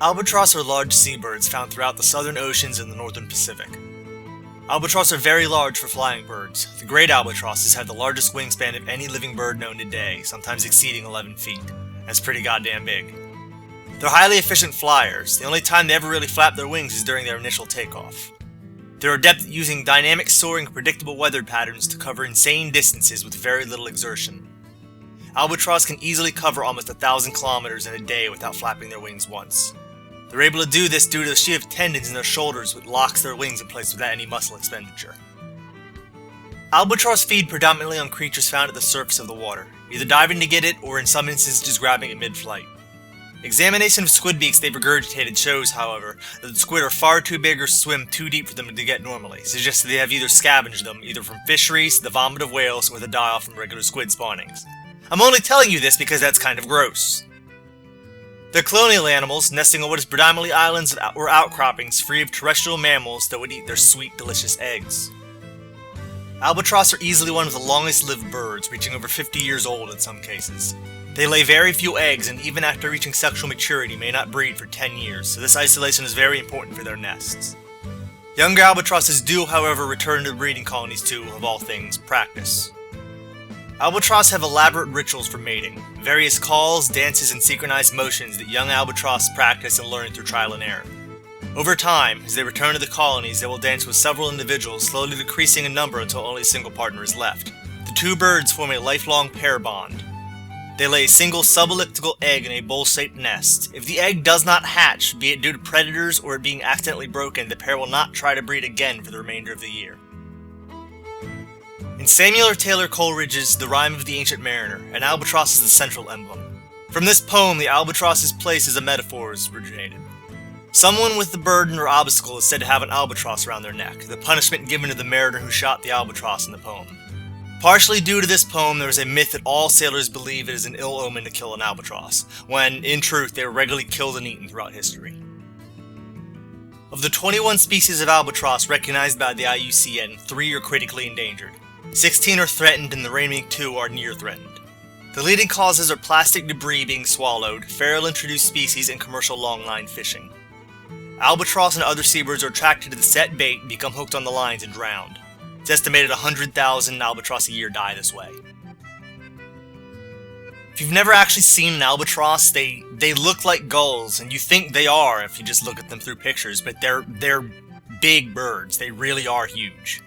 Albatross are large seabirds found throughout the southern oceans and the northern Pacific. Albatross are very large for flying birds. The great albatrosses have the largest wingspan of any living bird known today, sometimes exceeding 11 feet. That's pretty goddamn big. They're highly efficient flyers. The only time they ever really flap their wings is during their initial takeoff. They're adept at using dynamic soaring and predictable weather patterns to cover insane distances with very little exertion. Albatross can easily cover almost 1,000 kilometers in a day without flapping their wings once. They're able to do this due to the sheath of tendons in their shoulders which locks their wings in place without any muscle expenditure. Albatross feed predominantly on creatures found at the surface of the water, either diving to get it or in some instances just grabbing it mid-flight. Examination of squid beaks they've regurgitated shows, however, that the squid are far too big or swim too deep for them to get normally, suggesting they have either scavenged them, either from fisheries, the vomit of whales, or the die-off from regular squid spawnings. I'm only telling you this because that's kind of gross. They're colonial animals, nesting on what is predominantly islands or outcroppings free of terrestrial mammals that would eat their sweet, delicious eggs. Albatross are easily one of the longest-lived birds, reaching over 50 years old in some cases. They lay very few eggs and even after reaching sexual maturity may not breed for 10 years, so this isolation is very important for their nests. Younger albatrosses do, however, return to the breeding colonies to, of all things, practice. Albatross have elaborate rituals for mating, various calls, dances, and synchronized motions that young albatross practice and learn through trial and error. Over time, as they return to the colonies, they will dance with several individuals, slowly decreasing in number until only a single partner is left. The two birds form a lifelong pair bond. They lay a single subelliptical egg in a bowl-shaped nest. If the egg does not hatch, be it due to predators or it being accidentally broken, the pair will not try to breed again for the remainder of the year. In Samuel Taylor Coleridge's The Rime of the Ancient Mariner, an albatross is the central emblem. From this poem, the albatross's place as a metaphor is originated. Someone with the burden or obstacle is said to have an albatross around their neck, the punishment given to the mariner who shot the albatross in the poem. Partially due to this poem, there is a myth that all sailors believe it is an ill omen to kill an albatross, when, in truth, they are regularly killed and eaten throughout history. Of the 21 species of albatross recognized by the IUCN, 3 are critically endangered. 16 are threatened and the remaining 2 are near threatened. The leading causes are plastic debris being swallowed, feral introduced species, and commercial longline fishing. Albatross and other seabirds are attracted to the set bait, become hooked on the lines, and drowned. It's estimated 100,000 albatross a year die this way. If you've never actually seen an albatross, they look like gulls, and you think they are if you just look at them through pictures, but they're big birds. They really are huge.